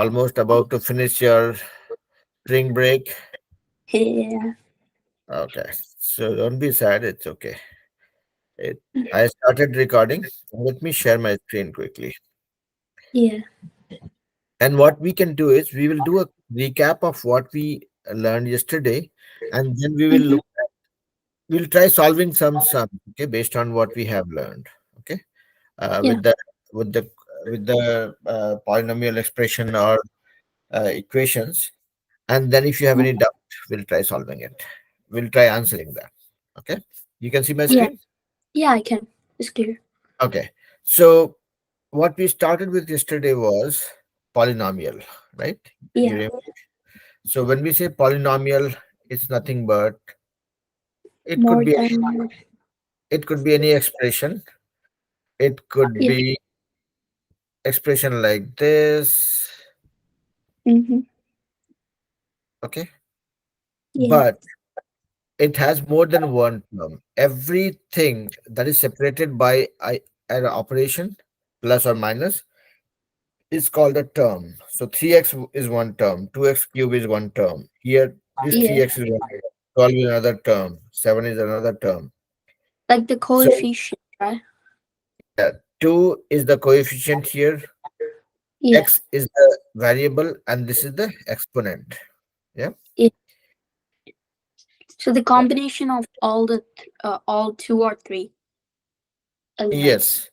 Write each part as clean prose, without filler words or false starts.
Almost about to finish your spring break. Yeah. Okay, so don't be sad. It's okay. It, I started recording. Let me share my screen quickly. Yeah. And what we can do is we will do a recap of what we learned yesterday, and then we will Mm-hmm. look. We'll try solving some sums. Okay, based on what we have learned. Okay, Yeah. with the with the polynomial expression or equations. And then if you have any doubt, we'll try solving it. We'll try answering that. Okay. You can see my Yeah. screen? Yeah, I can. It's clear. Okay. So what we started with yesterday was polynomial, right? You Yeah. remember? So when we say polynomial, it's nothing but it could More be than. any expression. It could Yeah. be expression like this. Mm-hmm. Okay. Yeah. But it has more than one term. Everything that is separated by an operation, plus or minus, is called a term. So 3x is one term, 2x cube is one term. Here, this Yeah. 3x is one term, 12 is another term, 7 is another term. Like the So coefficient, right? yeah, 2 is the coefficient here, Yeah. x is the variable, and this is the exponent. Yeah. Yeah. So the combination of all two or three elements. Yes.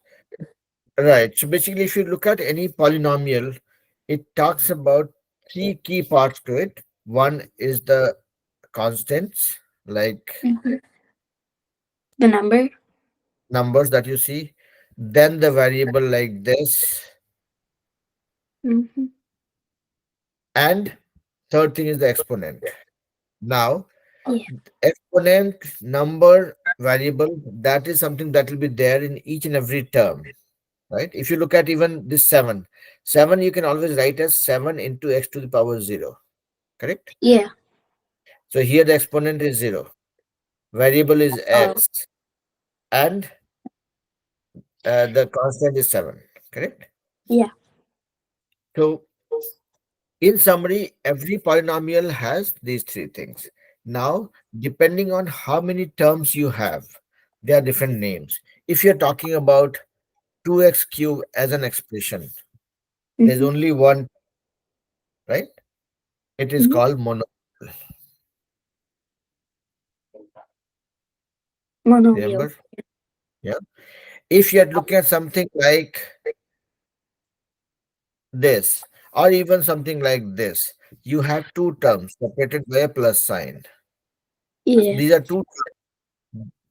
Right. So basically, if you look at any polynomial, it talks about three key parts to it. One is the constants, like Mm-hmm. The number. numbers that you see. Then the variable like this. Mm-hmm. And third thing is the exponent. Now, Yeah. exponent, number, variable, that is something that will be there in each and every term. Right? If you look at even this 7, 7 you can always write as 7 into x to the power 0. Correct? Yeah. So here the exponent is 0, variable is Oh. x, and the constant is 7. Correct? Yeah. So, in summary, every polynomial has these three things. Now, depending on how many terms you have, there are different names. If you're talking about 2x cube as an expression, there's Mm-hmm. only one, right? It is Mm-hmm. called mono. Monomial. Remember? Yeah. If you're looking at something like this, or even something like this, you have two terms separated by a plus sign. Yeah. These are two.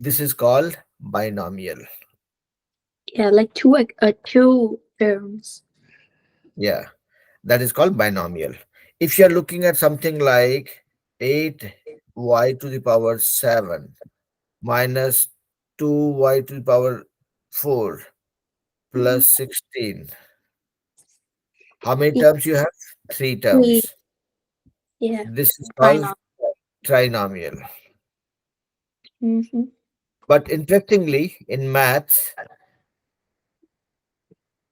This is called binomial. Yeah. Like two terms. Yeah, that is called binomial. If you're looking at something like 8y to the power 7 minus 2y to the power 4 Mm-hmm. plus 16, how many Yeah. terms you have? Three Three. terms. Yeah. This is called Binomial. trinomial. Mm-hmm. But interestingly, in maths,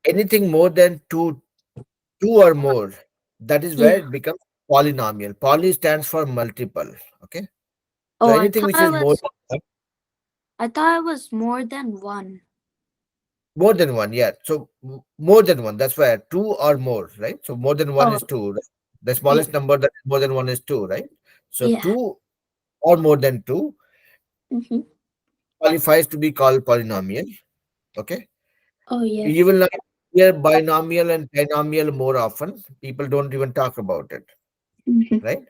anything more than two or more, that is where Yeah. it becomes polynomial. Poly stands for multiple. Okay. So Oh, anything which is I thought it was more than one. more than one, yeah. So more than one. That's why two or more, right? So more than one Oh. is two. Right? The Yeah. smallest number that is more than one is two, right? So Yeah. two or more than two Mm-hmm. qualifies to be called polynomial. Okay. Oh yeah. You will not hear binomial and trinomial more often. People don't even talk about it, Mm-hmm. right?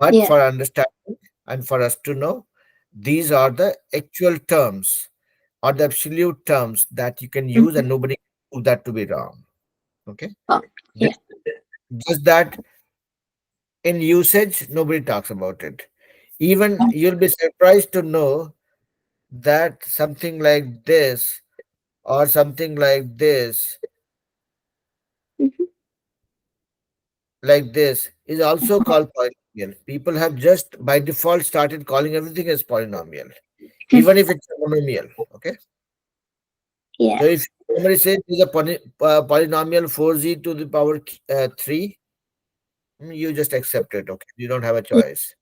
But Yeah. for understanding and for us to know, these are the actual terms or the absolute terms that you can use, Mm-hmm. and nobody can prove that to be wrong. Okay. Oh Ju- yeah. Just that in usage, nobody talks about it. Even you'll be surprised to know that something like this or something Mm-hmm. like this is also called polynomial. People have just by default started calling everything as polynomial, even if it's a monomial. Okay. Yeah. So if somebody says there's a polynomial 4z to the power 3, You just accept it. Okay, you don't have a Yeah, choice.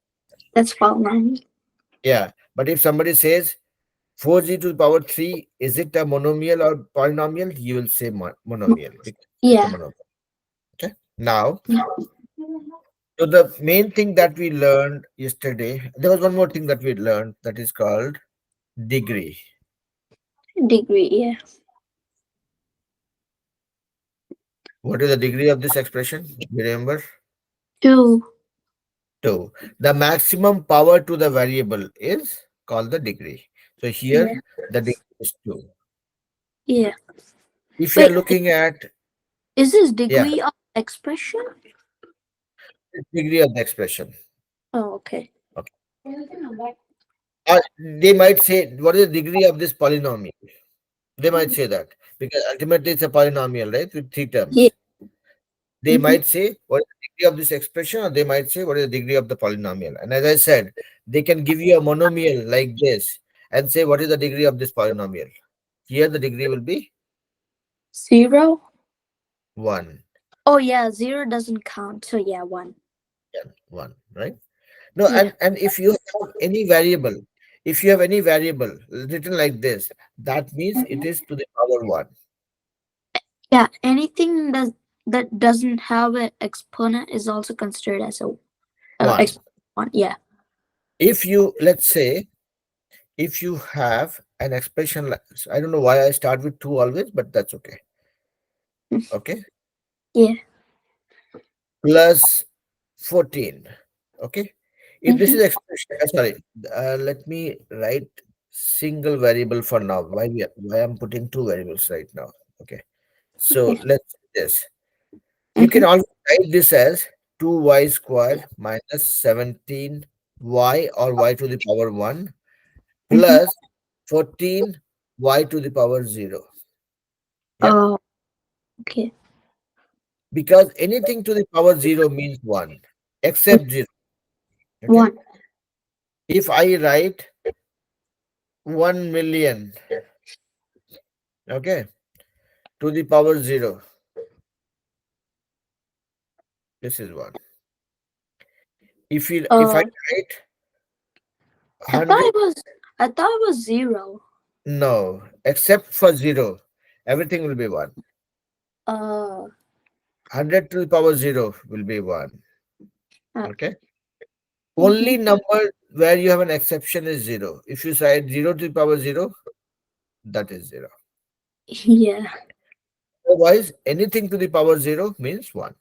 that's polynomial. Yeah, but if somebody says 4z to the power 3, is it a monomial or polynomial? You will say monomial because it's a Yeah. monomial. Okay. Now, Yeah. so the main thing that we learned yesterday, there was one more thing that we learned that is called degree. Degree. Yeah. What is the degree of this expression? You remember? Two. 2. The maximum power to the variable is called the degree. So Yeah. here the degree is 2. Yeah. If you are Wait, looking at, is this yeah, degree of expression? degree of the expression. Oh, okay. Okay. They might say, what is the degree of this polynomial? They might say that because ultimately it's a polynomial, right, with three Yeah. terms. They Mm-hmm. might say, what is the degree of this expression, or they might say, what is the degree of the polynomial? And as I said, they can give you a monomial like this and say, what is the degree of this polynomial? Here the degree will be Zero. 1. Oh yeah, zero doesn't count. So yeah, one. Yeah, 1, right? No, Yeah. and if you have any variable, if you have any variable written like this, that means it is to the power 1. Yeah. Anything that doesn't have an exponent is also considered as a 1. exponent one. Yeah. If you, let's say, if you have an expression like, I don't know why I start with 2 always, but that's okay. Okay, Yeah. plus 14. Okay, if this Mm-hmm. is expression, sorry, let me write single variable for now. Why I'm putting two variables right now? Okay, so Okay. let's do this. You Mm-hmm. can also write this as 2y square minus 17y or y to the power 1 Mm-hmm. plus 14 y to the power 0. Yeah, Oh, okay. because anything to the power 0 means 1 except 0. Okay, One. if I write 1 million, okay, to the power 0, this is 1. If I Uh, write I thought 100, it was. I thought it was zero. no, except for 0, everything will be 1. Uh. 100 to the power 0 will be 1. Okay, Mm-hmm. only number where you have an exception is 0. If you write 0 to the power 0, that is 0. Yeah. Otherwise, anything to the power 0 means 1.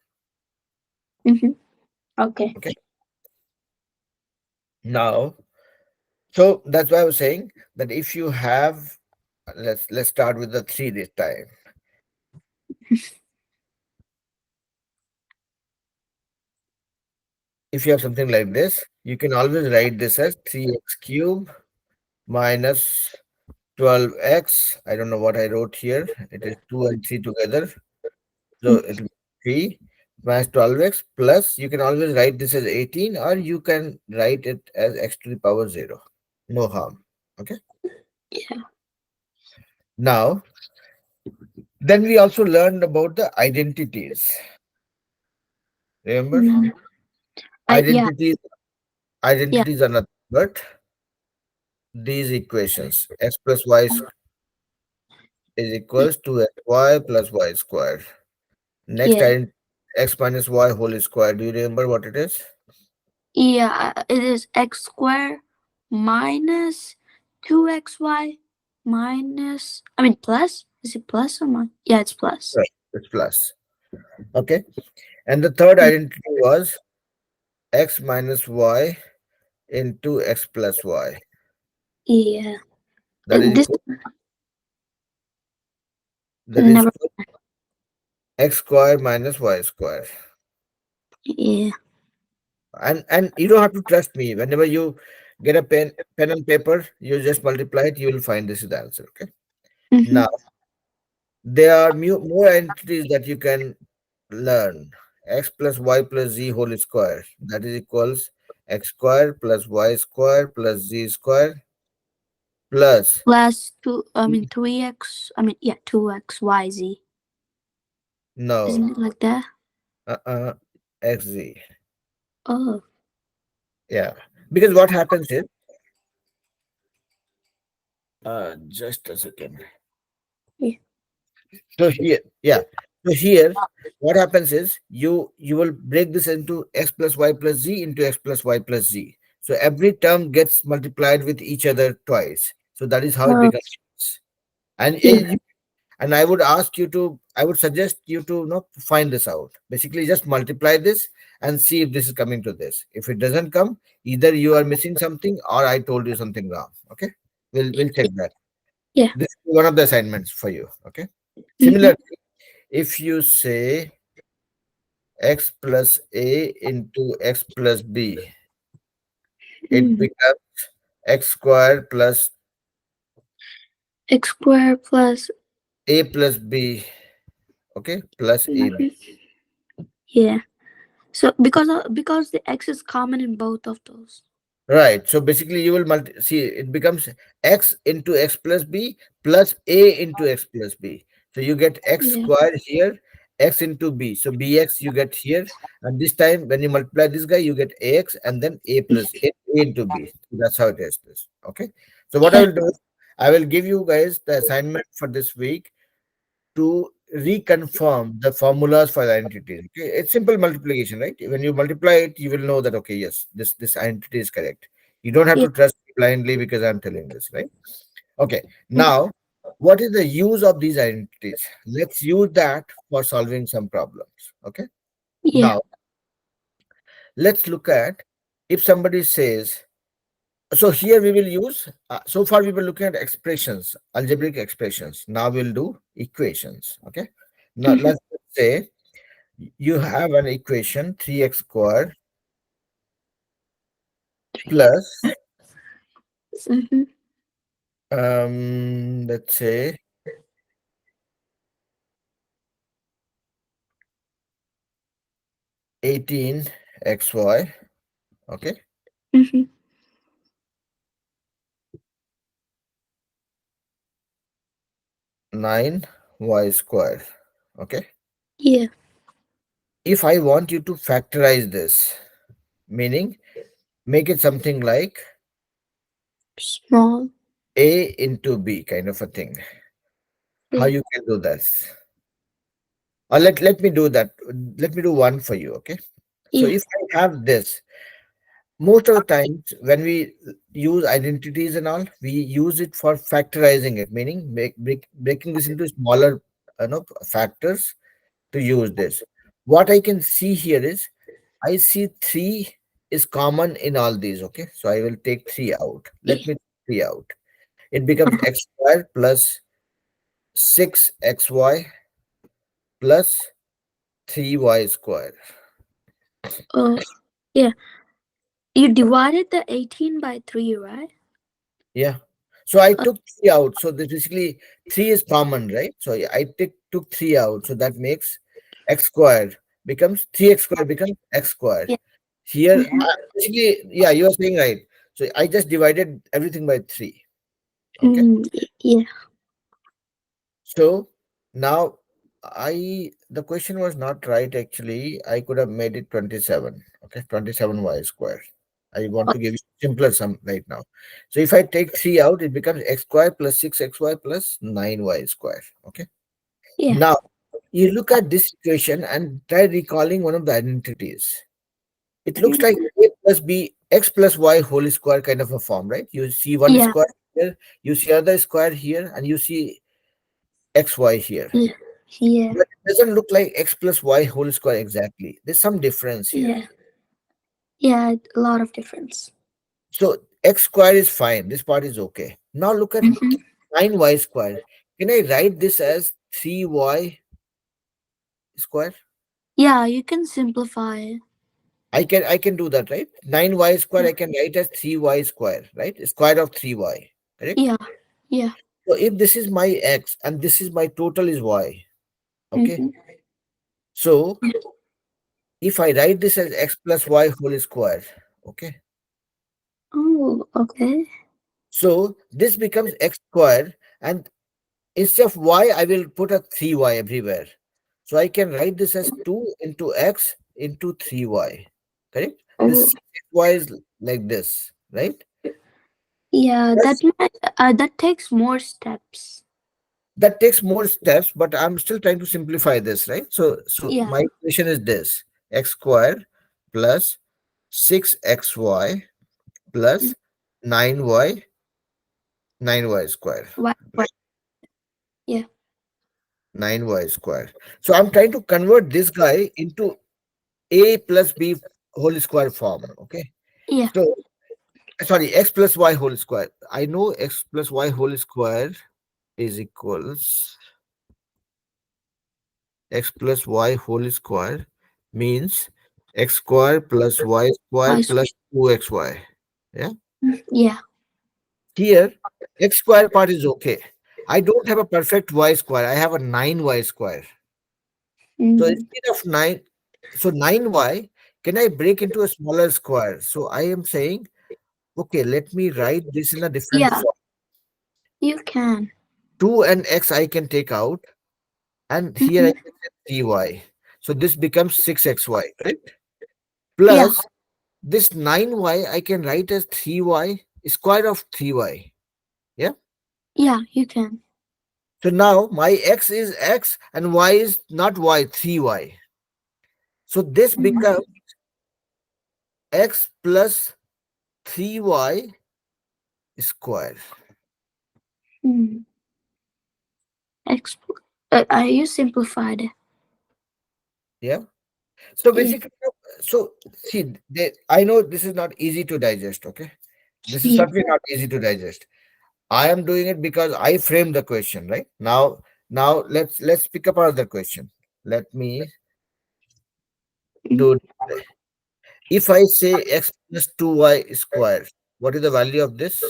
Mm-hmm. Okay. Okay. Now, so that's why I was saying that if you have, let's start with the 3 this time. If you have something like this, you can always write this as 3x cube minus 12x. I don't know what I wrote here. It is 2 and 3 together. So it will be 3 minus 12x plus, you can always write this as 18 or you can write it as x to the power 0. No harm. Okay. Yeah. Now, then we also learned about the identities. Remember? Mm. Yeah. Identities, Yeah. identities are nothing but these equations. X plus y is equals to xy plus y squared. Next, Yeah. x minus y whole square. Do you remember what it is? Yeah. It is x squared minus 2xy minus. I mean plus. Is it plus or minus? Yeah, it's plus. Right. It's plus. Okay. And the third Mm. identity was x minus y into x plus y. Yeah. That is This equal, that is never. equal x square minus y square. Yeah. And you don't have to trust me. Whenever you get a pen and paper, you just multiply it, you will find this is the answer. Okay. Mm-hmm. Now there are more entities that you can learn. X plus y plus z whole square. That is equals x square plus y square plus z square plus Plus two. I mean 3x. I mean yeah, 2xyz. no. Isn't it like that? Uh-uh. xz. Oh, Yeah, because what happens is, just a second. yeah. So here, yeah. So here, what happens is you will break this into x plus y plus z into x plus y plus z. So every term gets multiplied with each other twice. So that is how it Oh, becomes. And yeah. and I would ask you to, I would suggest you to, find this out. Basically, just multiply this and see if this is coming to this. If it doesn't come, either you are missing something or I told you something wrong. Okay, we'll check that. Yeah. This is one of the assignments for you. Okay. Mm-hmm. Similarly, if you say x plus a into x plus b, it Mm. becomes x square plus X squared plus. a plus b. Okay, plus ab. Mhm. Yeah. So because the x is common in both of those. Right. So basically, you will see it becomes x into x plus b plus a into x plus b. So you get x Yeah. square here, x into b. So bx you get here, and this time when you multiply this guy, you get ax and then a plus a into b. So that's how it is. This. Okay. So what I Yeah. will do, I will give you guys the assignment for this week to reconfirm the formulas for the entities. Okay, it's simple multiplication, right? When you multiply it, you will know that okay, yes, this entity is correct. You don't have Yeah. to trust me blindly because I'm telling this, right? Okay, Mm. now what is the use of these identities? Let's use that for solving some problems. Okay, Yeah. now let's look at if somebody says, so here we will use, so far we were looking at expressions, algebraic expressions. Now we'll do equations. Okay, now Mm-hmm. let's say you have an equation 3x squared plus Mm-hmm. let's say 18xy, okay, Mm-hmm. 9y squared. Okay, Yeah. if I want you to factorize this, meaning make it something like Small. a into b kind of a thing, how Yeah. you can do this? Or let me do that. Let me do one for you. Okay, so Yeah. if I have this, most of the times when we use identities and all, we use it for factorizing it, meaning breaking this into smaller factors to use this. What I can see here is I see 3 is common in all these. Okay, so I will take 3 out. Let me take 3 out. It becomes x squared plus 6xy plus 3y squared. Oh, yeah. You divided the 18 by 3, right? Yeah. So I Uh, took 3 out. So this basically 3 is common, right? So yeah, I took 3 out. So that makes x squared becomes 3x squared becomes x squared. yeah. Here, Mm-hmm. basically, yeah, you are saying right. So I just divided everything by 3. Okay. Mm, yeah. So now the question was not right actually. I could have made it 27. Okay, 27y squared. I want Uh, to give you simpler sum right now. So if I take 3 out, it becomes x squared plus 6xy plus 9y squared. Okay. yeah. Now you look at this equation and try recalling one of the identities. It looks like Mm, a plus b x plus y whole square kind of a form, right? You see one yeah. square here, you see other square here, and you see xy here. Yeah. Yeah. But it doesn't look like x plus y whole square exactly. There's some difference here. Yeah. Yeah. A lot of difference. So x square is fine. This part is okay. Now look at Mm-hmm. 9y square. Can I write this as 3y square? Yeah, you can simplify it. I can do that, right? 9y square Yeah. I can write as 3y square, right? Square of 3y. Correct? Yeah. Yeah. So if this is my x and this is my total is y, okay? Mm-hmm. So if I write this as x plus y whole square, okay? Oh, okay. So this becomes x square, and instead of y, I will put a 3y everywhere. So I can write this as 2 into x into 3y. Correct? This Oh, 6y is like this, right? yeah. Yes. That takes more steps. That takes more steps, but I'm still trying to simplify this, right? So Yeah. my equation is this: x square plus 6xy Mm. plus 9y 9y square, Why? right? Yeah. 9y square. So I'm trying to convert this guy into a plus b whole square form. Okay. Yeah. So sorry, x plus y whole square. I know x plus y whole square is equals x plus y whole square means x square plus y square Why? plus 2xy. Yeah. Yeah. Here, x square part is okay. I don't have a perfect y square. I have a 9y square. So Mm. instead of 9, so 9y, can I break into a smaller square? So I am saying, okay, let me write this in a different Yeah. form. You can. 2 and x I can take out, and here I Hmm. can say 3y. So this becomes 6xy, correct? Yeah. Plus this 9y I can write as 3y square of 3y. Yeah. Yeah. You can. So now my x is x and y is not y, 3y. So this Mm. becomes x plus 3y square. Mm. Expl- you simplified it. Yeah. So Yeah. basically, so see, I know this is not easy to digest. Okay. This is Yeah. certainly not easy to digest. I am doing it because I framed the question, right? Now let's pick up another question. Let me Mm. do if I say x plus 2y square, what is the value of this?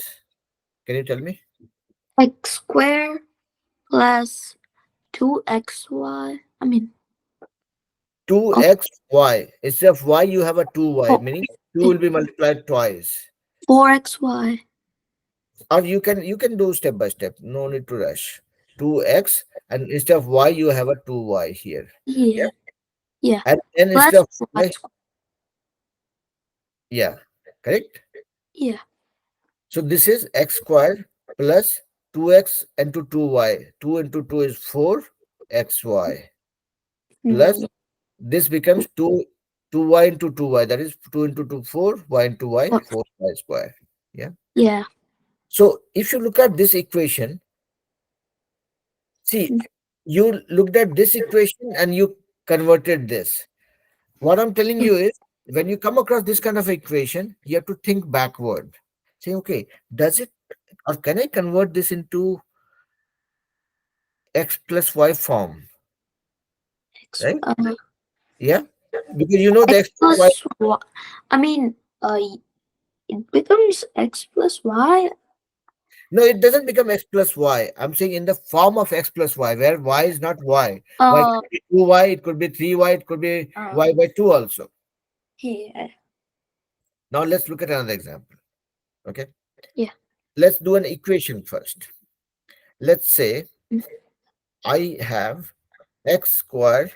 Can you tell me? X square plus 2xy. I mean, oh, 2xy. Instead of y, you have a 2y, oh, meaning 2 will it's be multiplied twice. 4xy. Or you can do step by step. No need to rush. 2x and instead of y, you have a 2y here. Yeah. Yeah. Yeah. And then instead Plus of y y, square. yeah, correct? Yeah. So this is x square plus 2x into 2y. 2 into 2 is 4xy plus Mm. this becomes 2y into 2y. That is 2 into 2, 4y into y, Four. 4y square. Yeah. Yeah. So if you look at this equation, see, Mm. you looked at this equation and you converted this. What I'm telling Yeah. you is when you come across this kind of equation, you have to think backward. Say, okay, does it or can I convert this into x plus y form? X, Right? Yeah. Because you know the x x plus y. plus y. I mean, it becomes x plus y. No, it doesn't become x plus y. I'm saying in the form of x plus y, where y is not y. Y Uh, could be 2y, it could be 3y, it could be uh, y by 2 also. yeah. Now let's look at another example. Okay. Yeah. Let's do an equation first. Let's say Mm. I have x square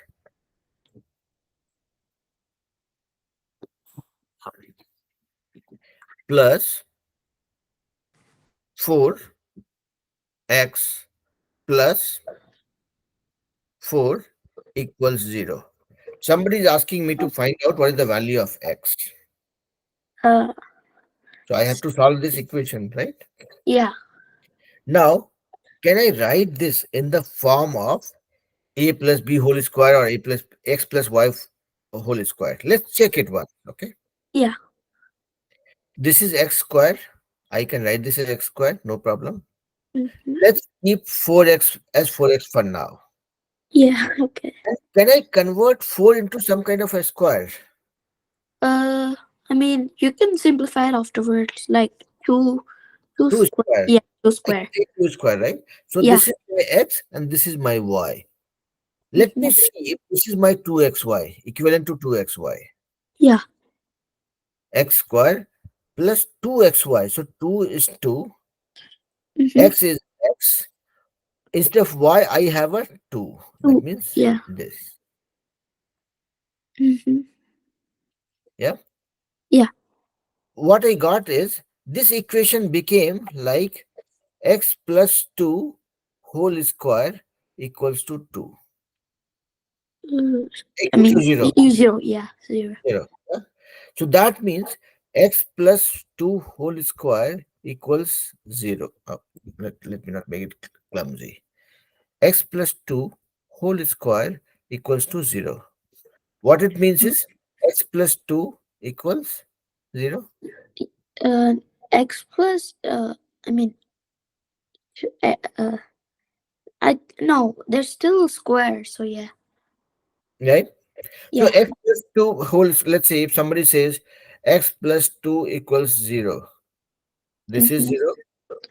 plus 4x plus 4 equals 0. Somebody is asking me to find out what is the value of x. Uh, So I have to solve this equation, right? yeah. Now, can I write this in the form of a plus b whole square or a plus x plus y whole square? Let's check it once. Okay. Yeah. This is x square. I can write this as x square, no problem. Mm-hmm. Let's keep 4x as 4x for now. Yeah. Okay. And can I convert 4 into some kind of a square? I mean, you can simplify it afterwards, like two 2 square. square. Yeah, two I can square. take 2 square, right? So Yeah. this is my x and this is my y. Let me Mm-hmm. see if this is my 2xy, equivalent to 2xy. Yeah. X square plus 2xy. So 2 is 2, Mm-hmm. x is x. Instead of y, I have a 2. That Two. means Yeah. this. Mm-hmm. Yeah. Yeah. What I got is this equation became like x plus 2 whole square equals to 2. Uh, I Equals to mean, 0. zero. Yeah, zero. 0. Yeah? So that means x plus 2 whole square equals 0. Let me not make it clumsy. X plus 2 whole square equals to 0. What it means is x plus 2 equals 0. Uh, x plus. I mean, uh, uh, I no. There's still a square. So yeah. Right? So Yeah. x plus 2 whole, let's say if somebody says x plus 2 equals 0, this is Mm-hmm. 0.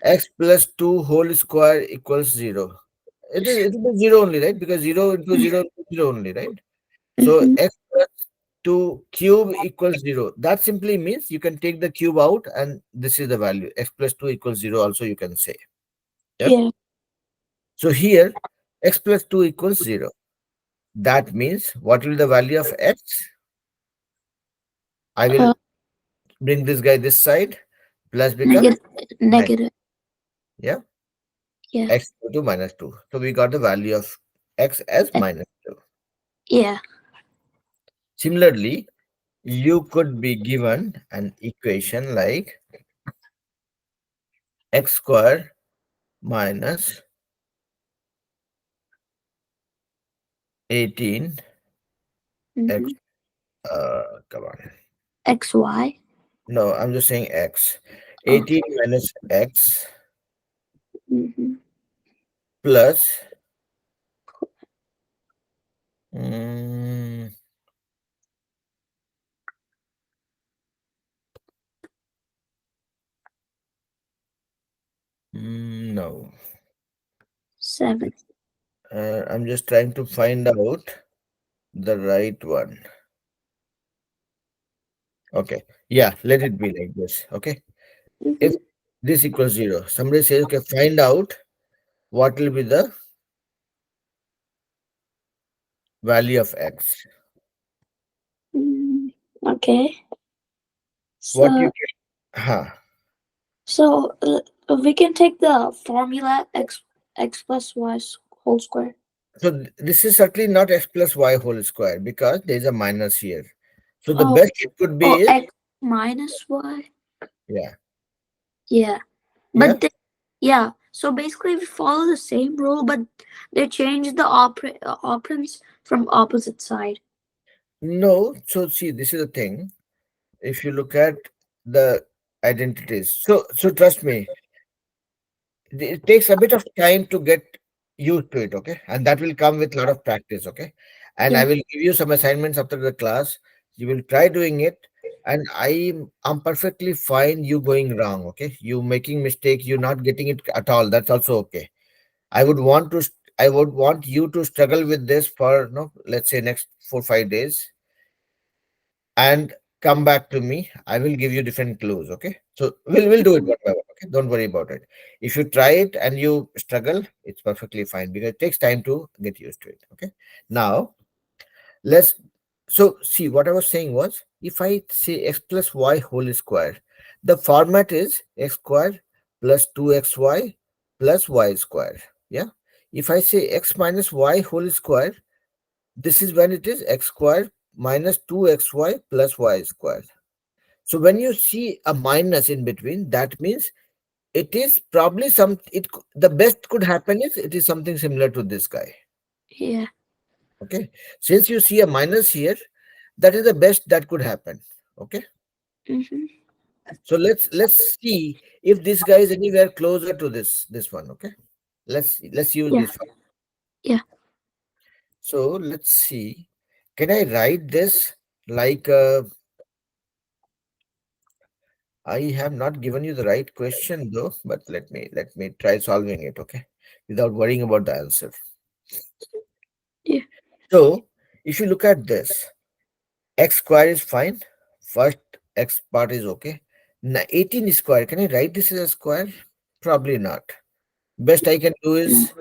X plus 2 whole square equals 0. It will be 0 only, right? Because 0 into 0 is 0 only, right? So Mm-hmm. x plus 2 cube equals 0. That simply means you can take the cube out and this is the value. X plus 2 equals 0 also you can say. Yep. Yeah. So here x plus 2 equals 0. That means what will be the value of x? I will Uh, bring this guy this side. Plus become negative. 9. Negative. Yeah. Yeah. X equal to minus 2. So we got the value of x as Uh, minus 2. Yeah. Similarly, you could be given an equation like x square minus 18 x. Mm-hmm. Come on. X Y. No, I'm just saying x. Oh. 18 minus x Mm-hmm. plus. mm, no. 7. I'm just trying to find out the right one. Okay. Yeah, let it be like this. Okay. If Mm-hmm. this equals 0, somebody says, okay, find out what will be the value of x. Mm, okay. What you So can, huh. so we can take the formula x plus y whole square. So this is certainly not x plus y whole square because there is a minus here. So the Oh, best it could be oh, is, x minus y. yeah, Yeah, yeah. but yeah. So basically, we follow the same rule, but they change the operands from opposite side. No, so see, this is the thing. If you look at the identities, so trust me, it takes a bit of time to get used to it, okay? And that will come with a lot of practice, okay? And I Yeah. will give you some assignments after the class. You will try doing it, and I'm perfectly fine you going wrong, okay? You making mistake, you not getting it at all. That's also okay. I would want to I would want you to struggle with this for no, let's say next 4 5 days and come back to me. I will give you different clues. Okay. So we'll do it one by one. Okay. Don't worry about it. If you try it and you struggle, it's perfectly fine because it takes time to get used to it. Okay. Now let's so see what I was saying was if I say x plus y whole square, the format is x square plus 2xy plus y square. Yeah. If I say x minus y whole square, this is when it is x square minus 2xy plus y square. So when you see a minus in between, that means it is probably the best could happen is it is something similar to this guy. Yeah. Okay. Since you see a minus here, that is the best that could happen. Okay. Mm-hmm. So let's see if this guy is anywhere closer to this one. Okay. Let's use Yeah. this one. Yeah. So let's see. Can I write this like I have not given you the right question though, but let me try solving it, okay? Without worrying about the answer. Yeah. So if you look at this, x square is fine. First x part is okay. Now 18 square. Can I write this as a square? Probably not. Best I can do is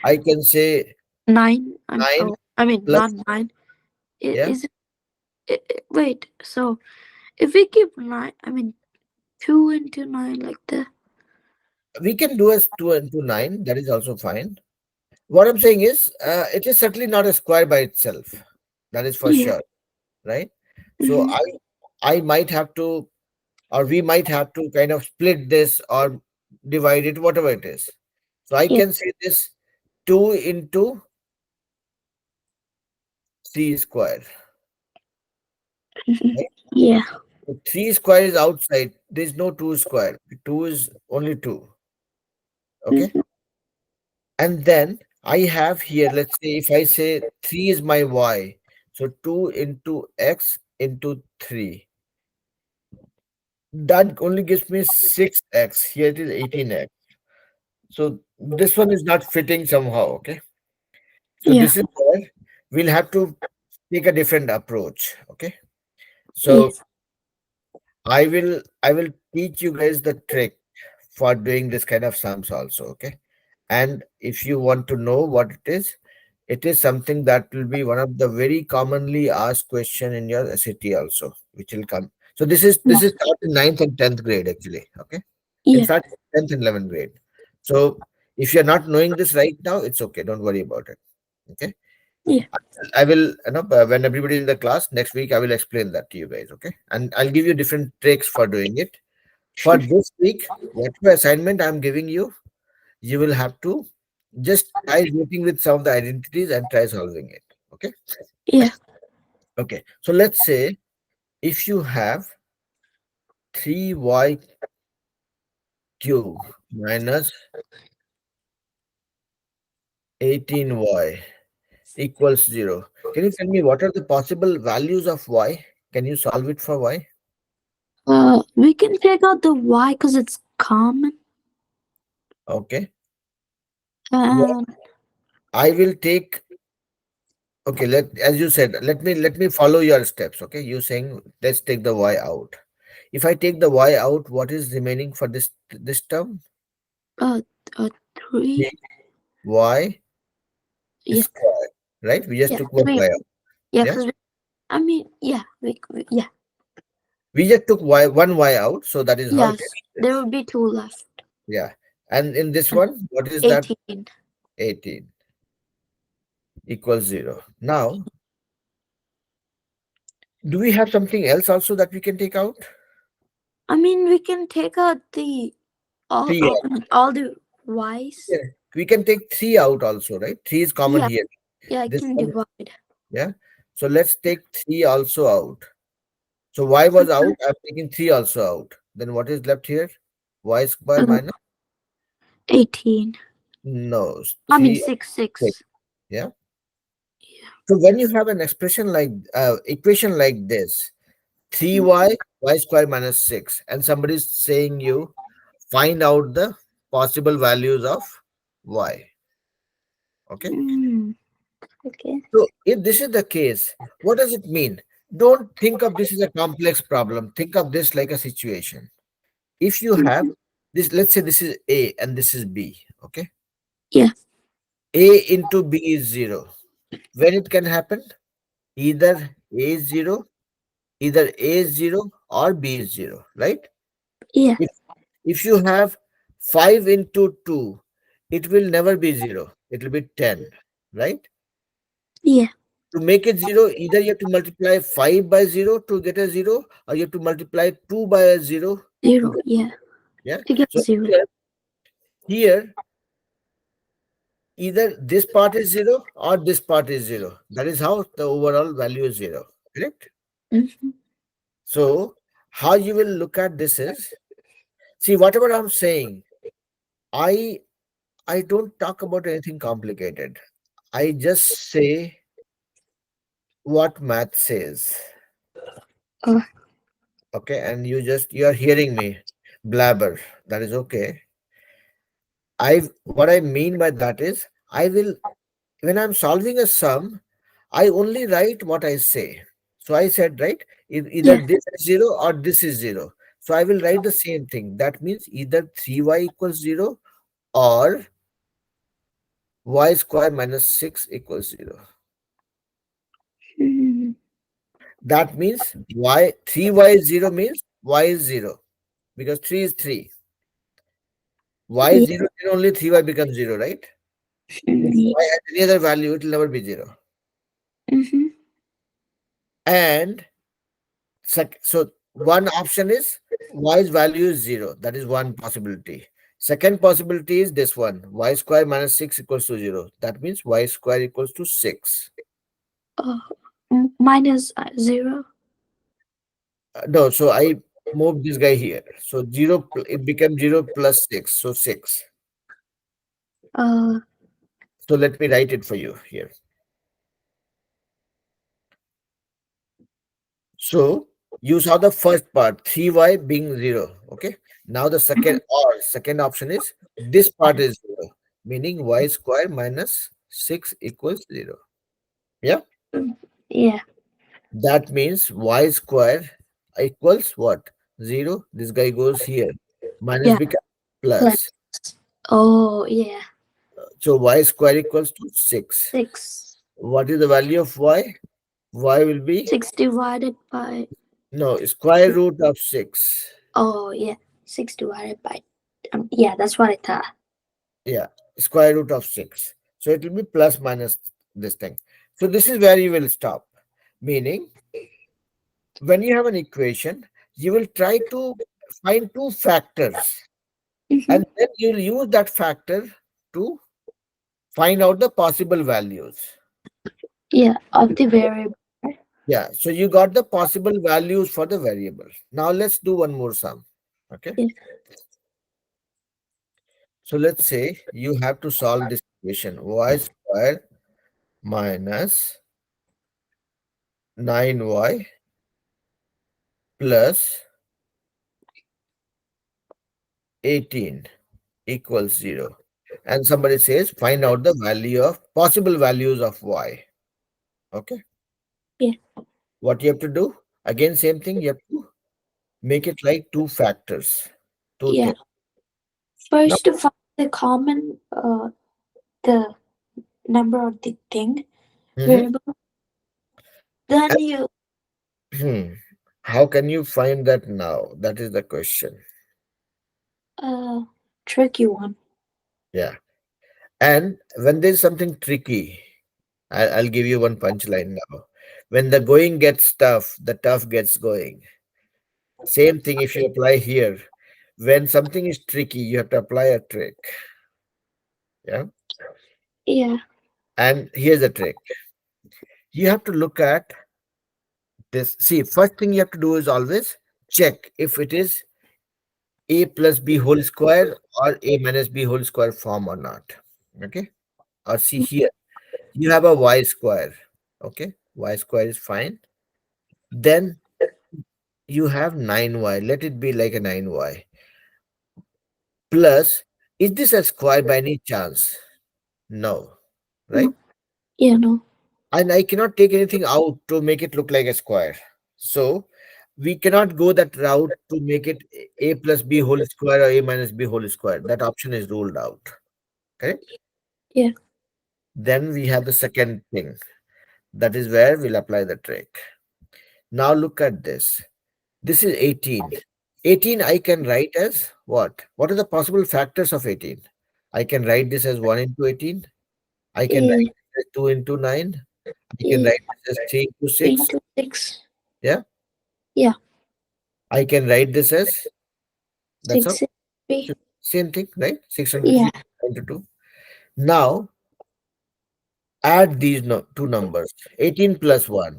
I can say 9. 9 Oh, I mean plus not 9. yeah. Is it? Wait. So if we keep nine, I mean 2 into 9 like that. We can do as 2 into 9. That is also fine. What I'm saying is, it is certainly not a square by itself. That is for Yeah. sure, right? So Mm-hmm. I might have to, or we might have to kind of split this or divide it, whatever it is. So I Yeah. can say this 2 into 3 square, Mhm. right? Yeah. So 3 square is outside. There is no 2 square. 2 is only 2. Okay. Mm-hmm. And then I have here, let's say if I say 3 is my y, so 2 into x into 3. That only gives me 6x. Here it is 18x. So this one is not fitting somehow. Okay. So Yeah. this is where we'll have to take a different approach. Okay. Yeah. So I will teach you guys the trick for doing this kind of sums also. Okay. And if you want to know what it is something that will be one of the very commonly asked question in your SAT also, which will come. So Yeah. this is taught in ninth and 10th grade actually. Okay. In Yeah. fact, 10th and 11th grade. So if you're not knowing this right now, it's okay. Don't worry about it. Okay. Yeah. I will, when everybody is in the class next week, I will explain that to you guys. Okay. And I'll give you different tricks for doing it. For Sure. this week, whatever assignment I'm giving you, you will have to just try working with some of the identities and try solving it. Okay. Yeah. Okay. So let's say if you have 3y cube minus 18y equals 0. Can you tell me what are the possible values of y? Can you solve it for y? We can take out the y because it's common. Okay. What And I will take, okay, as you said, let me follow your steps. Okay. You saying let's take the y out. If I take the y out, what is remaining for this term? uh, three. Y Yeah. square, right? We just Yeah. took one y out. Yeah. Yeah. Because I mean, yeah. Yeah. We just took one y out, so that is how it Yes. There exists. would be two left. Yeah. And in this And one, what is that? 18. 18 equals 0. Now, do we have something else also that we can take out? I mean, we can take out the Three. all the y's. Yeah. We can take 3 out also, right? 3 is common Yeah. here. Yeah. I This can one, divide. yeah. So let's take 3 also out. So y was out, I'm taking 3 also out. Then what is left here? Y square Uh, minus, 18. no, I mean 3. 6 6. 6. Yeah. So when you have an expression like equation like this, 3y y square minus 6, and somebody is saying you find out the possible values of y. Okay. Mm, okay. So if this is the case, what does it mean? Don't think of this as a complex problem. Think of this like a situation. If you have this, let's say this is a and this is b. Okay. Yeah. A into b is 0. When it can happen? Either a is 0, either a is 0 or b is 0, right? Yeah. If if you have 5 into 2, it will never be 0. It will be 10, right? Yeah. To make it 0, either you have to multiply 5 by 0 to get a 0, or you have to multiply 2 by a 0 to 0. get, Yeah. yeah. To get So 0. here, either this part is 0 or this part is 0. That is how the overall value is 0, correct? Mm-hmm. So how you will look at this is, see, whatever I'm saying, I I don't talk about anything complicated. I just say what math says. Uh, Okay, and you are hearing me blabber. That is okay. I what I mean by that is I will, when I'm solving a sum, I only write what I say. So I said, right, either yeah. this is 0 or this is 0. So I will write the same thing. That means either 3y equals 0 or y square minus 6 equals 0. Mm, That means y 3y is 0 means y is 0 because 3 is 3. Y is Yeah. 0, then only 3y becomes 0, right? If y has any other value, it will never be 0. Mm-hmm. And so one option is y's value is 0. That is one possibility. Second possibility is this one, y square minus 6 equals to 0. That means y square equals to 6. Oh, minus 0. No, so I moved this guy here. So 0, it became 0 plus 6. So 6. Uh, So let me write it for you here. So you saw the first part, 3y being 0. Okay. Now the second option is this part is 0, meaning y square minus 6 equals 0. Yeah. yeah. That means y square equals what? 0. This guy goes here. Minus Yeah. becomes Plus. plus. Oh, yeah. So y square equals to 6. 6. What is the value of y? Y will be 6 divided by. no square root of 6. Oh, yeah. 6 divided by. Yeah, that's what I thought. Yeah, square root of 6. So it will be plus minus this thing. So this is where you will stop. Meaning, when you have an equation, you will try to find two factors Mm-hmm. and then you'll use that factor to find out the possible values. Yeah, of the variable. Yeah, so you got the possible values for the variable. Now let's do one more sum. Okay, Yeah. so let's say you have to solve this equation y square minus 9y plus 18 equals 0. And somebody says find out the value of possible values of y. Okay, Yeah. what you have to do? Again, same thing, you have to make it like two factors, two Yeah. things. Now, First, to find the common, the number of the thing mhm. variable. Then you Hmm. How can you find that now? That is the question. uh tricky one. Yeah. And when there's something tricky, I'll give you one punchline now. When the going gets tough, the tough gets going. Same thing if you apply here. When something is tricky, you have to apply a trick. Yeah. Yeah. And here's the trick. You have to look at this. See, first thing you have to do is always check if it is a plus b whole square or a minus b whole square form or not. Okay. Or see here, you have a y square. Okay. Y square is fine. Then you have 9y. Let it be like a 9y. Plus, is this a square by any chance? No. Right? No. Yeah. No. And I cannot take anything out to make it look like a square. So we cannot go that route to make it a plus b whole square or a minus b whole square. That option is ruled out. Correct? Yeah. Then we have the second thing. That is where we'll apply the trick. Now look at this. This is 18. 18 I can write as what? What are the possible factors of 18? I can write this as 1 into 18. I can Yeah. write this as 2 into 9. I can Yeah. write this as 3 into 3 6. into 6. Yeah. Yeah. I can write this as that's all. 6 is 3. Same thing, right? 6 into 3 Yeah. into 2. Now add these two numbers. 18 plus 1.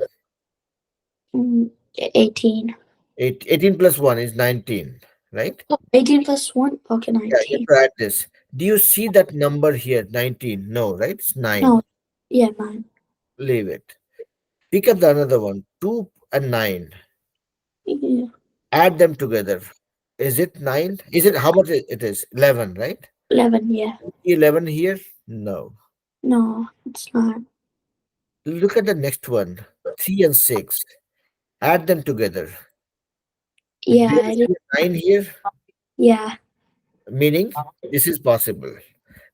18. 18 plus 1 is 19, right? Oh, 18 plus 1. Okay, Yeah, you 19. have to add this. Do you see that number here? 19. No, right? It's 9. No. Yeah, 9. Leave it. Pick up the another one. 2 and 9. Yeah. Add them together. Is it 9? Is it how much it is? 11, right? 11. Yeah. 11 here? No. No, it's not. Look at the next one. 3 and 6. Add them together. Do Yeah. you It is. see 9 here? Yeah. Meaning this is possible. Yeah.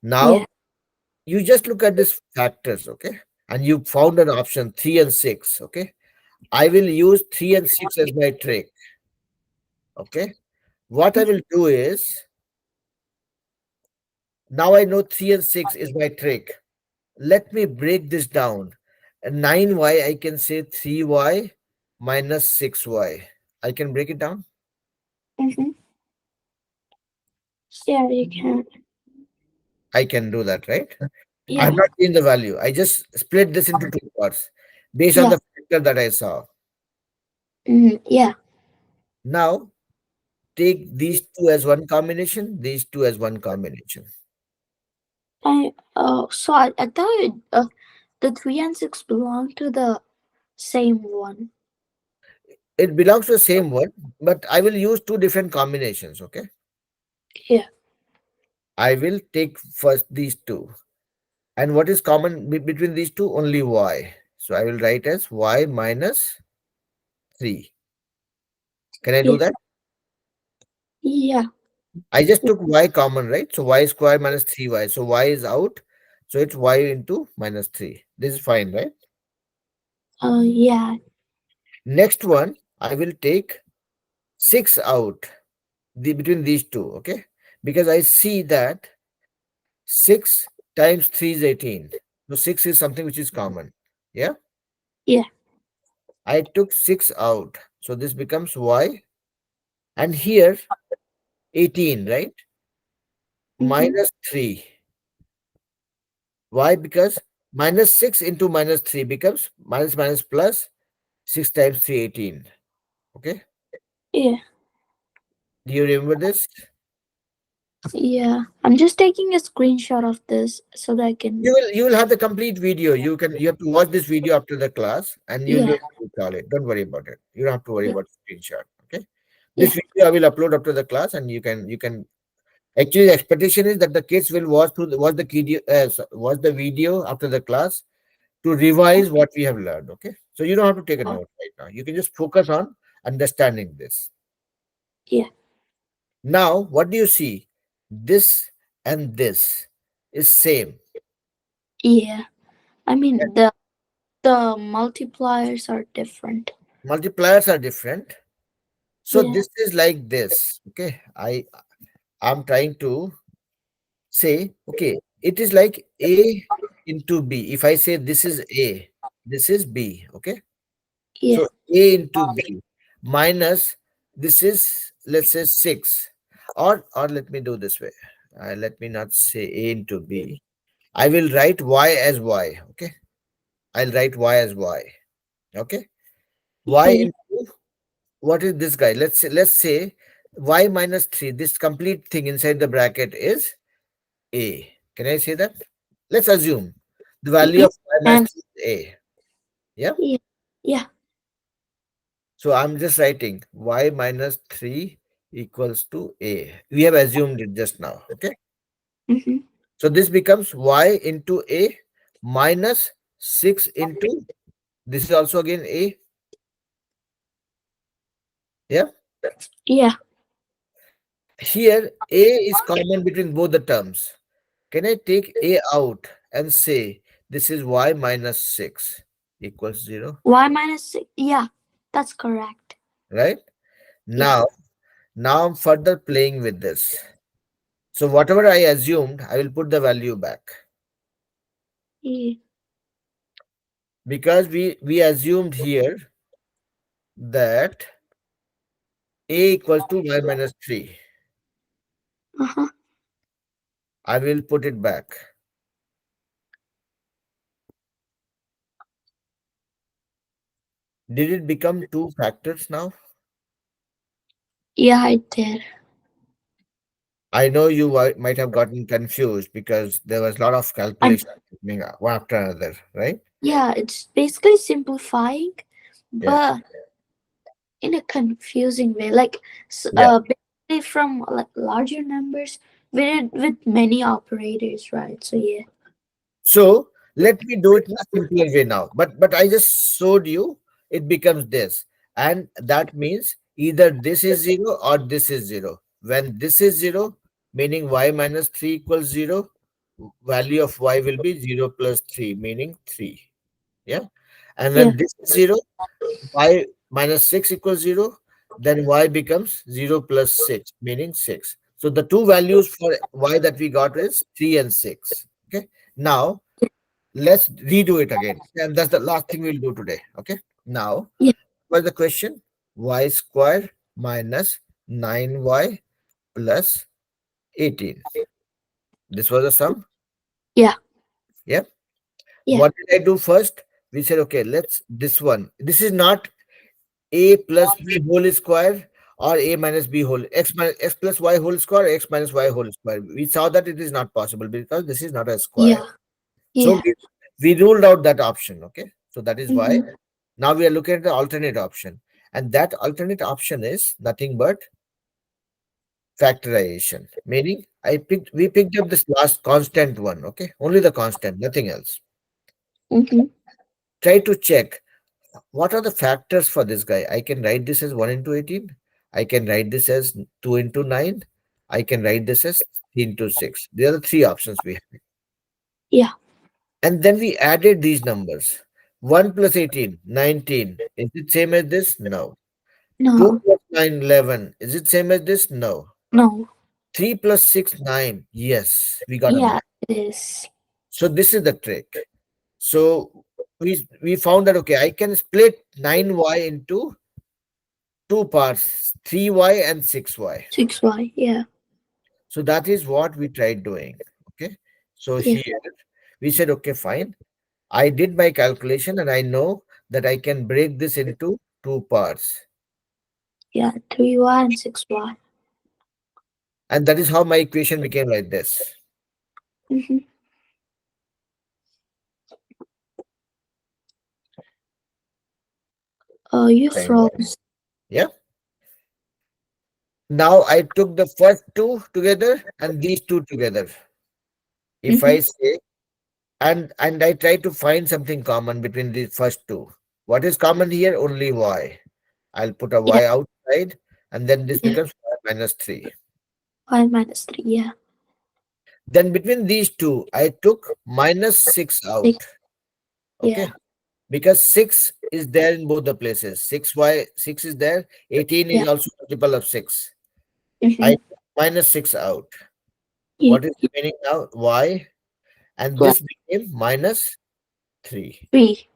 Now you just look at these factors, okay? And you found an option 3 and 6, okay? I will use 3 and 6 as my trick. Okay. What I will do is, now I know 3 and 6 is my trick. Let me break this down. 9y, I can say 3y minus 6y. I can break it down. Mm-hmm. Yeah, you can. I can do that, right? I have Yeah. not changed the value. I just split this into two parts based on Yeah. the factor that I saw. Mm-hmm. Yeah. Now, take these two as one combination, these two as one combination. I thought the 3 and 6 belong to the same one. It belongs to the same one, but I will use two different combinations, okay? Yeah. I will take first these two. And what is common between these two? Only y. So I will write as y minus 3. Can I do Yeah. that? Yeah. I just took y common, right? So y square minus 3y. So y is out. So it's y into minus 3. This is fine, right? Yeah. Next one, I will take 6 out between these two, okay? Because I see that 6 times 3 is 18. So 6 is something which is common. Yeah? Yeah. I took 6 out. So this becomes y. And here 18, right? Mm-hmm. Minus 3. Why? Because minus 6 into minus 3 becomes minus minus plus 6 times 3, 18. Okay? Yeah. Do you remember this? Yeah. I'm just taking a screenshot of this so that I You can. will you will have the complete video. You have to watch this video after the class and you'll be Yeah. able to recall it. Don't worry about it. You don't have to worry Yeah. about screenshot. Okay. Yeah. This video I will upload after the class and you can actually the expectation is that the kids will watch the video after the class to revise what we have learned. Okay. So you don't have to take a note right now. You can just focus on understanding this. Yeah. Now, what do you see? This and this is same. Yeah. I mean the multipliers are different. Multipliers are different. So Yeah. this is like this. Okay. I'm trying to say, okay, it is like A into B. If I say this is A, this is B. Okay. Yeah. So A into B minus this is, let's say, 6. Or let me do this way. Let me not say A into B. I will write Y as Y. Okay. I'll write Y as Y. Okay. Y Yeah. into, what is this guy? Let's say y minus 3. This complete thing inside the bracket is a. Can I say that? Let's assume the value Yeah. of y minus And 3 is a. Yeah. yeah. Yeah. So I'm just writing y minus 3 equals to a. We have assumed it just now. Okay. Mm-hmm. So this becomes y into a minus 6 into, this is also again a. Yeah. Yeah. Here a is common between both the terms. Can I take a out and say this is y minus 6 equals 0? Y minus 6. Yeah. That's correct. Right? Yeah. Now I'm further playing with this. So whatever I assumed, I will put the value back. Yeah. Because we assumed here that a equals to y minus 3. Uh-huh. I will put it back. Did it become two factors now? Yeah, I did. I know you might have gotten confused because there was a lot of I'm calculation happening one after another, right? Yeah, it's basically simplifying, Yeah. but in a confusing way. Like Yeah. basically from like larger numbers with many operators, right? So yeah. So let me do it in a simpler way now. But I just showed you it becomes this. And that means either this is 0 or this is 0. When this is 0, meaning y minus 3 equals 0, value of y will be 0 plus 3, meaning 3. Yeah. And Yeah. when this is 0, y minus 6 equals 0, then y becomes 0 plus 6, meaning 6. So the two values for y that we got is 3 and 6. Okay. Now let's redo it again. And that's the last thing we'll do today. Okay. Now, Yeah. what's the question? Y square minus 9y plus 18. This was the sum. Yeah. Yeah. Yeah. What did I do first? We said, okay, let's this one. This is not a plus b whole square or a minus b whole x plus y whole square, x minus y whole square. We saw that it is not possible because this is not a square. Yeah. So Yeah. we ruled out that option. Okay. So that is why Mm-hmm. now we are looking at the alternate option. And that alternate option is nothing but factorization. Meaning we picked up this last constant one. Okay. Only the constant, nothing else. Mm-hmm. Try to check what are the factors for this guy. I can write this as 1 into 18. I can write this as 2 into 9. I can write this as 3 into 6. There are the three options we have. Yeah. And then we added these numbers. 1 plus 18, 19. Is it same as this? No. 2 No. plus 9, 11. Is it same as this? No. No. 3 plus 6, 9. Yes, we got a Yeah. 9. It is. So this is the trick. So we found that okay, I can split 9y into two parts, 3y and 6y. 6y. Yeah. So that is what we tried doing. Okay. So Yeah. here we said, okay, fine. I did my calculation and I know that I can break this into two parts. Yeah. 3y and 6y. And that is how my equation became like this. Mm-hmm. Oh, you Nine y. froze. Yeah. Now I took the first two together and these two together. If Mm-hmm. I say and I try to find something common between the first two. What is common here? Only y. I'll put a Yeah. y outside and then this Yeah. becomes y minus 3. Y minus 3. Yeah. Then between these two, I took minus 6 6. out. Yeah. Okay. Because 6 is there in both the places. 6 is there. 18 Yeah. is also multiple of 6. I Mm-hmm. took minus 6 out. Yeah. What is remaining now? Y. And Plus this became minus 3. 3.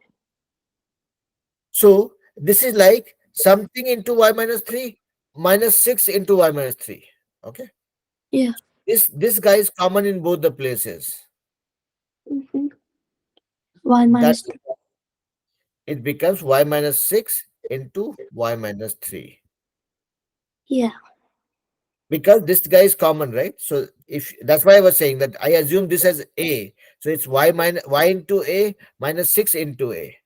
So this is like something into y minus 3 minus 6 into y minus 3. Okay. Yeah. This guy is common in both the places. Mm-hmm. Y That minus 3. it becomes y minus 6 into y minus 3. Yeah. Because this guy is common, right? So if that's why I was saying that I assume this as a. So it's y into a minus 6 into a.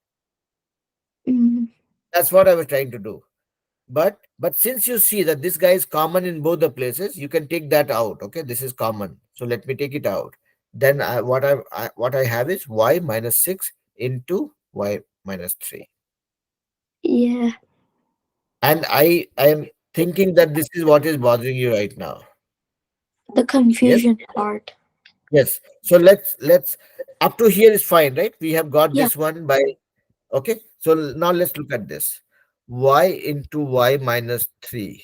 Mm-hmm. That's what I was trying to do. But since you see that this guy is common in both the places, you can take that out. Okay, this is common. So let me take it out. Then what I have is y minus 6 into y minus 3. Yeah. And I am thinking that this is what is bothering you right now. The Yes? confusion part. Yes. So let's up to here is fine, right? We have got Yeah. this one by okay. So now let's look at this. Y into y minus 3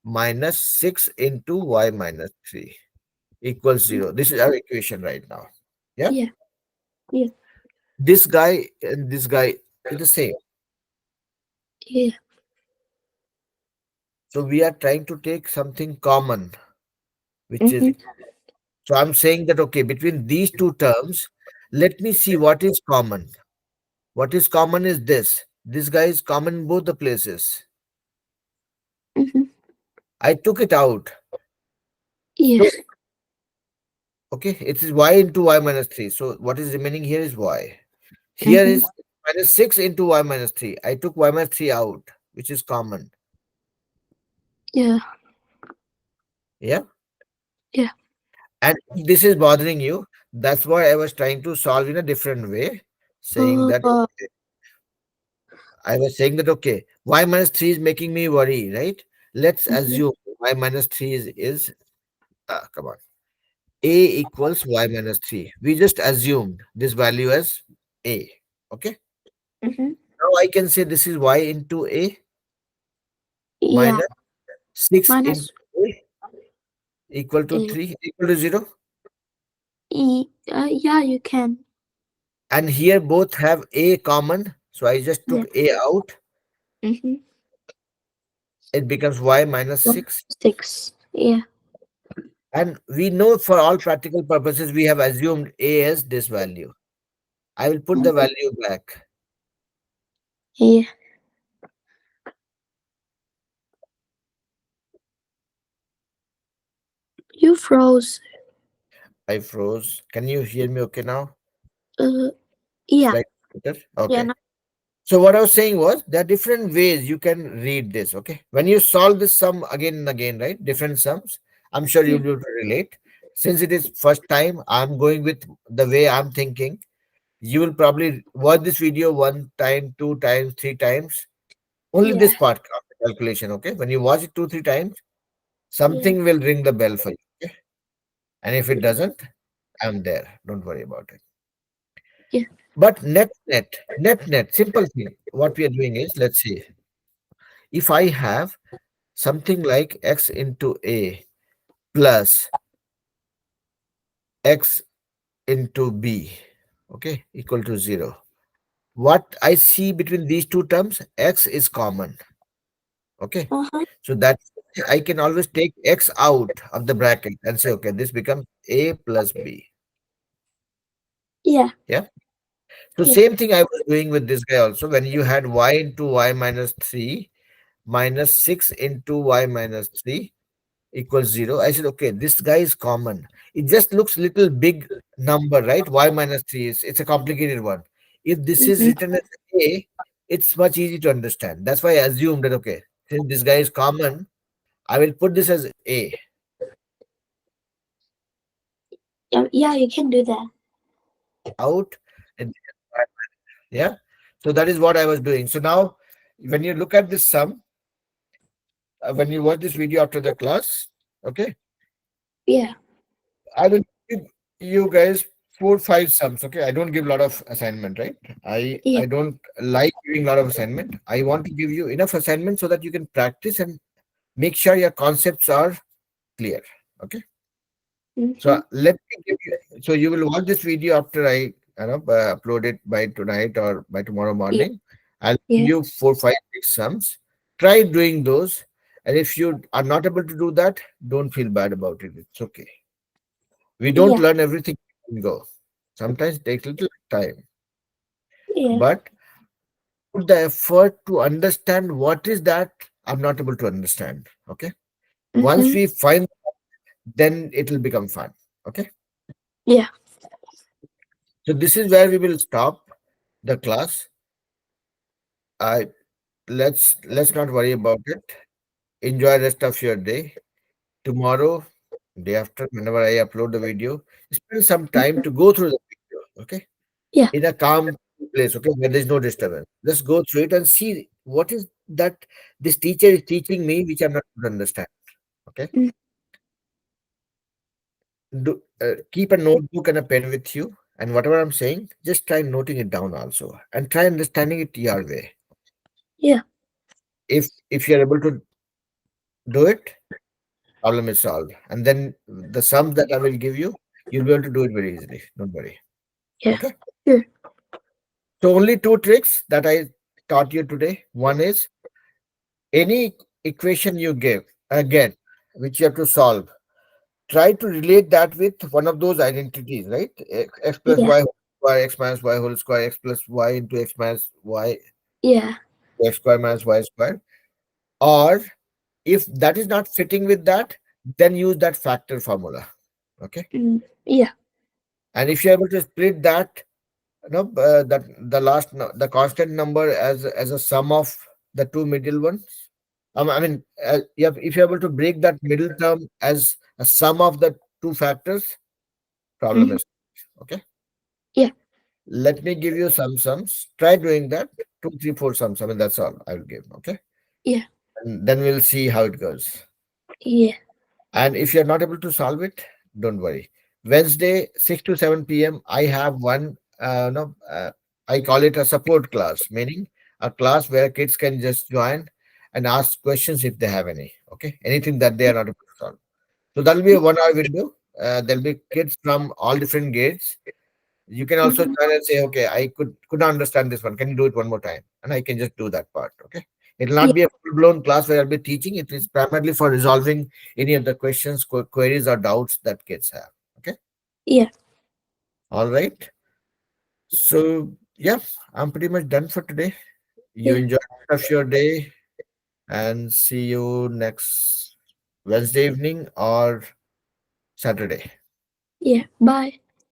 minus 6 into y minus 3 equals 0. This is our equation right now. Yeah. Yeah. Yeah. This guy and this guy is the same. Yeah. So we are trying to take something common, which is Mm-hmm. so I'm saying that okay, between these two terms, let me see what is common. What is common is this. This guy is common in both the places. Mm-hmm. I took it out. Yeah. So, okay, it is y into y minus 3. So what is remaining here is y. Here Mm-hmm. is minus 6 into y minus 3. I took y minus 3 out, which is common. Yeah. Yeah. Yeah. And if this is bothering you, that's why I was trying to solve in a different way, saying that Uh, I was saying that okay, y minus 3 is making me worry, right? Let's mhm. assume y minus 3 is come on. A equals y minus 3. We just assumed this value as a. Okay. Mm-hmm. Now I can say this is y into a Yeah. minus 6 into Minus a equal to a. 3 equal to 0. Yeah, you can. And here both have a common. So I just Yeah. took a out. Mm-hmm. It becomes y minus 6. 6. Yeah. And we know for all practical purposes, we have assumed a as this value. I will put the Mhm. value back. Yeah. You froze. I froze. Can you hear me okay now? Uh. Yeah. Slightly better? Yeah. Okay. No, So what I was saying was there are different ways you can read this. Okay. When you solve this sum again and again, right? Different sums, I'm sure yeah. you'll be able to relate. Since it is first time, I'm going with the way I'm thinking. You will probably watch this video one time, two times, three times. Only Yeah. this part of the calculation. Okay. When you watch it two, three times, Yeah. something will ring the bell for you. Okay. And if it Yeah. doesn't, I'm there. Don't worry about it. Yeah. But net, simple thing. What we are doing is, let's see, if I have something like x into a plus x into b, okay, equal to 0. What I see between these two terms, x is common, okay. Uh huh. So that I can always take x out of the bracket and say, okay, this becomes a plus b. Yeah. Yeah. So Yeah. same thing I was doing with this guy also. When you had y into y minus 3 minus 6 into y minus 3 equals 0. I said, okay, this guy is common. It just looks little big number, right? Y minus 3 is it's a complicated one. If this is Mm-hmm. written as a, it's much easy to understand. That's why I assumed that okay, since this guy is common, I will put this as a Yeah. Yeah. You can do that. out and yeah. So that is what I was doing. So now when you look at this sum, when you watch this video after the class, okay, Yeah. I will give you guys 4, 5 sums. Okay, I don't give a lot of assignment, right? Yeah. I don't like giving a lot of assignment. I want to give you enough assignment so that you can practice and make sure your concepts are clear. Okay, so Mm-hmm. let me give you. So you will watch this video after I upload it by tonight or by tomorrow Yeah. morning. I'll give Yeah. you 4, 5, 6 sums. Try doing those, and if you are not able to do that, don't feel bad about it. It's okay. We don't Yeah. learn everything in go. Sometimes it takes a little time, Yeah. but put the effort to understand what is that I'm not able to understand. Okay. Once Mm-hmm. we find, then it will become fun. Okay. Yeah. So this is where we will stop the class. I let's not worry about it. Enjoy the rest of your day. Tomorrow, day after, whenever I upload the video, spend some time Mhm. to go through the video. Okay, Yeah. in a calm place, okay, where there's no disturbance. Just go through it and see what is that this teacher is teaching me, which I'm not able to understand. Okay, Mm. keep a notebook and a pen with you, and whatever I'm saying, just try noting it down also, and try understanding it your way. Yeah. If you're able to do it, problem is solved, and then the sums that I will give you, you'll be able to do it very easily. Don't worry. Yeah. Okay. Sure. So only two tricks that I taught you today. One is any equation you give again, which you have to solve, try to relate that with one of those identities, right? X plus Yeah. y whole square, x minus y whole square, x plus y into x minus y, Yeah. x square minus y square. Or if that is not fitting with that, then use that factor formula. Okay. Mm. Yeah. And if you're able to split that, that the the constant number as a sum of the two middle ones. I mean, if you're able to break that middle term as a sum of the two factors, problem Mm-hmm. is okay. Yeah. Let me give you some sums. Try doing that. Two, three, four sums. I mean, that's all I will give. Okay. Yeah. And then we'll see how it goes. Yeah. And if you're not able to solve it, don't worry. Wednesday, 6 to 7 p.m., I have one. No, I call it a support class, meaning a class where kids can just join and ask questions if they have any. Okay, anything that they are not able to solve. So that'll be a 1 hour window. There'll be kids from all different grades. You can also Mhm. try and say, okay, I could not understand this one. Can you do it one more time? And I can just do that part. Okay. It will Yeah, not be a full blown class where I'll be teaching. It is primarily for resolving any of the questions, queries, or doubts that kids have. Okay. yeah, All right. So yeah, I'm pretty much done for today. You yeah, enjoy the rest of your day and see you next Wednesday evening or Saturday. yeah. Bye.